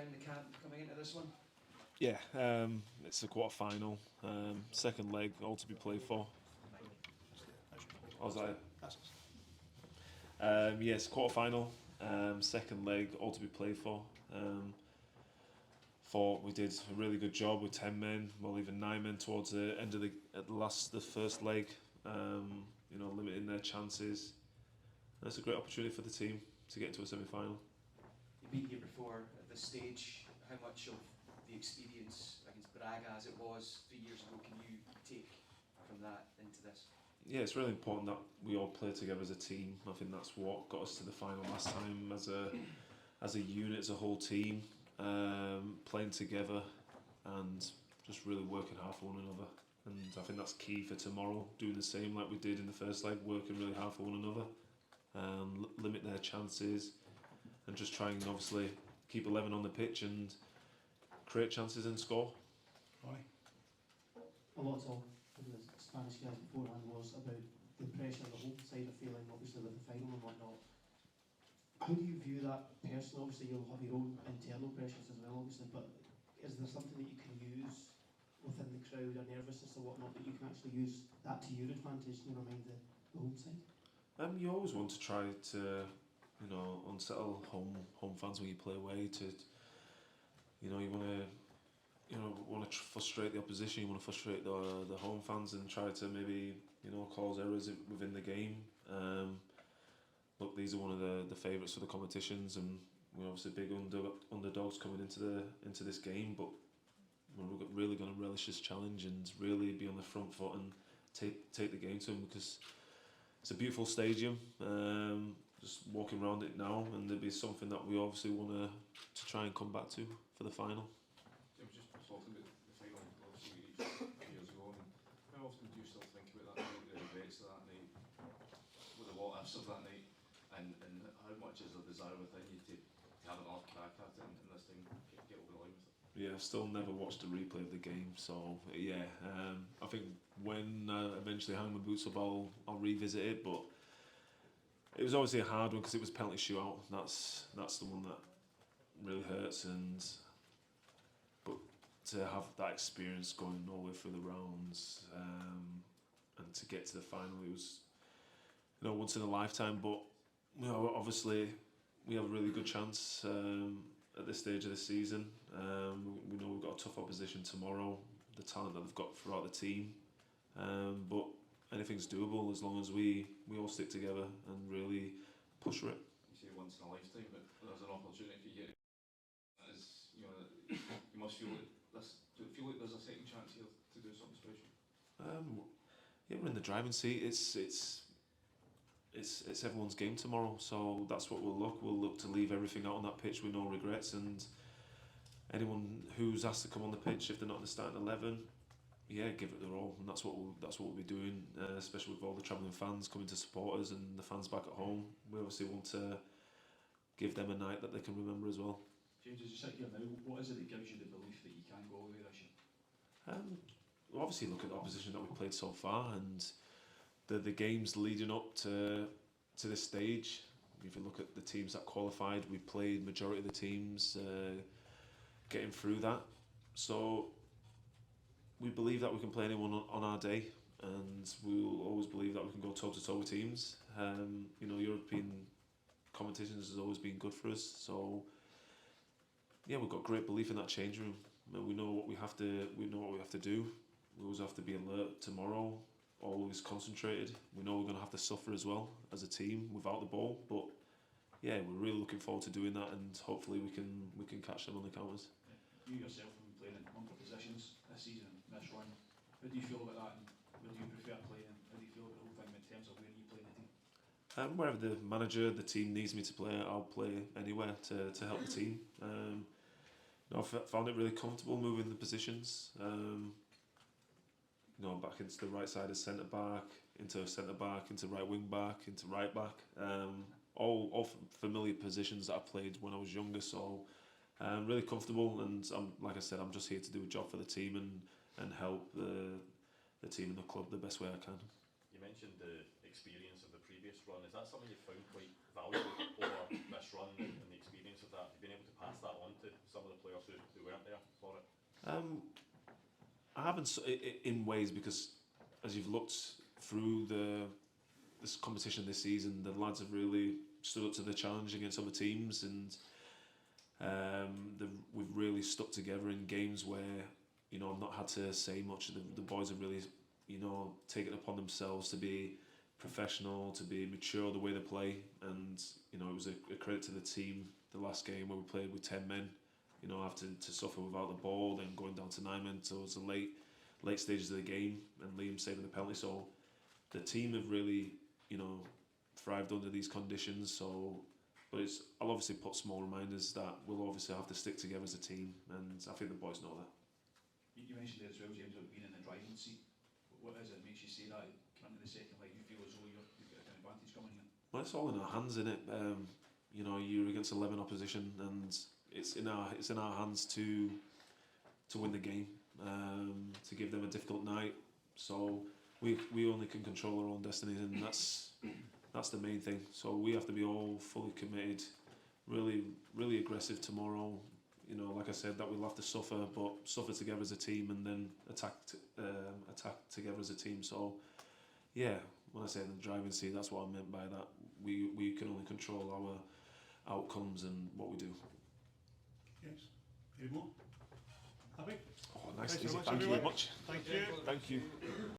down the camp coming into this one? Yeah, it's a quarter-final, second leg, all to be played for. Was that? Yes, quarter-final, second leg, all to be played for. Thought we did a really good job with 10 men, well even 9 men towards the end of the first leg. Limiting their chances. And it's a great opportunity for the team to get into a semi-final. You beat here before at this stage. How much of the experience against Braga, as it was 3 years ago, can you take from that into this? Yeah, it's really important that we all play together as a team. I think that's what got us to the final last time, as a unit, as a whole team, playing together and just really working hard for one another. And I think that's key for tomorrow, doing the same like we did in the first leg, working really hard for one another, limit their chances, and just try and obviously keep 11 on the pitch and create chances and score. Right. A lot of the Spanish guys beforehand was about the pressure the home side are feeling, obviously with the final and whatnot. How do you view that personally? Obviously you'll have your own internal pressures as well, obviously, but is there something that you can use within the crowd or nervousness or whatnot that you can actually use that to your advantage, never mind the home side? You always want to try to, unsettle home fans when you play away. You want to frustrate the opposition. You want to frustrate the home fans and try to maybe cause errors within the game. Look, these are one of the favourites for the competitions, and we're obviously big underdogs coming into this game. But we're really going to relish this challenge and really be on the front foot and take the game to them, because it's a beautiful stadium. Just walking around it now, and there'll be something that we obviously want to try and come back to for the final. Just talking about the final, obviously years ago. How often do you still think about that night, the regrets of that night, with the what ifs of that night, and how much is a desire within you to have another crack at it and this time get over the line with it? Yeah, I've still never watched a replay of the game, so yeah, I think when I eventually hang my boots up, I'll revisit it. But it was obviously a hard one because it was penalty shootout. That's the one that really hurts, but to have that experience going all the way through the rounds, and to get to the final, it was once in a lifetime. But obviously we have a really good chance at this stage of the season. We know we've got a tough opposition tomorrow, the talent that they've got throughout the team, but anything's doable as long as we all stick together and really push for it. You say once in a lifetime, but there's an opportunity for you. You must feel like this. Do you feel like there's a second chance here to do something special? Yeah, we're in the driving seat. It's everyone's game tomorrow, so that's what we'll look. We'll look to leave everything out on that pitch with no regrets, and anyone who's asked to come on the pitch, if they're not in the starting 11, yeah, give it their all, and that's what we'll be doing, especially with all the travelling fans coming to support us and the fans back at home. We obviously want to give them a night that they can remember as well. James, as you sit here now, what is it that gives you the belief that you can go away this year? We'll obviously look at the opposition that we've played so far and the games leading up to this stage. If you look at the teams that qualified, we played majority of the teams getting through that. So we believe that we can play anyone on our day, and we'll always believe that we can go toe to toe with teams. European competitions has always been good for us. So yeah, we've got great belief in that change room. We know what we have to do. We always have to be alert tomorrow, always concentrated. We know we're going to have to suffer as well as a team without the ball, but yeah, we're really looking forward to doing that, and hopefully we can catch them on the counters. You yourself have been playing in a number of positions this season, this run. How do you feel about that, and would you prefer playing? How do you feel about the whole thing in terms of where you play in the team? Wherever the manager, the team needs me to play, I'll play anywhere to help the team. I've found it really comfortable moving the positions. Back into the right side as centre back, into right wing back, into right back. All familiar positions that I played when I was younger. So really comfortable, and like I said, I'm just here to do a job for the team and help the team and the club the best way I can. You mentioned the experience of the previous run. Is that something you found quite valuable over this run, and the experience of that? Have you been able to pass that on to some of the I haven't in ways, because as you've looked through this competition this season, the lads have really stood up to the challenge against other teams, and we've really stuck together in games where, you know, I've not had to say much. The boys have really, you know, taken it upon themselves to be professional, to be mature the way they play, and you know, it was a credit to the team. The last game where we played with 10 men, you know, after to suffer without the ball, then going down to 9 men towards the late stages of the game, and Liam saving the penalty. So the team have really, you know, thrived under these conditions. So, but I'll obviously put small reminders that we'll obviously have to stick together as a team, and I think the boys know that. You mentioned there as well, James, about being in the driving seat. What is it that makes you say that? Coming into the second leg, you feel as though you've got an advantage coming here? Well, it's all in our hands, isn't it? You know, you're against 11 opposition, and it's in our hands to win the game, to give them a difficult night. So we only can control our own destinies, and that's the main thing. So we have to be all fully committed, really aggressive tomorrow. You know, like I said, that we'll have to suffer, but suffer together as a team, and then attack together as a team. So yeah, when I say in the driving seat, that's what I meant by that. We can only control our outcomes and what we do. Yes. Any more? Happy? Oh, nice. Thanks very much, Thank you very everyone. much. Thank you. Thank you.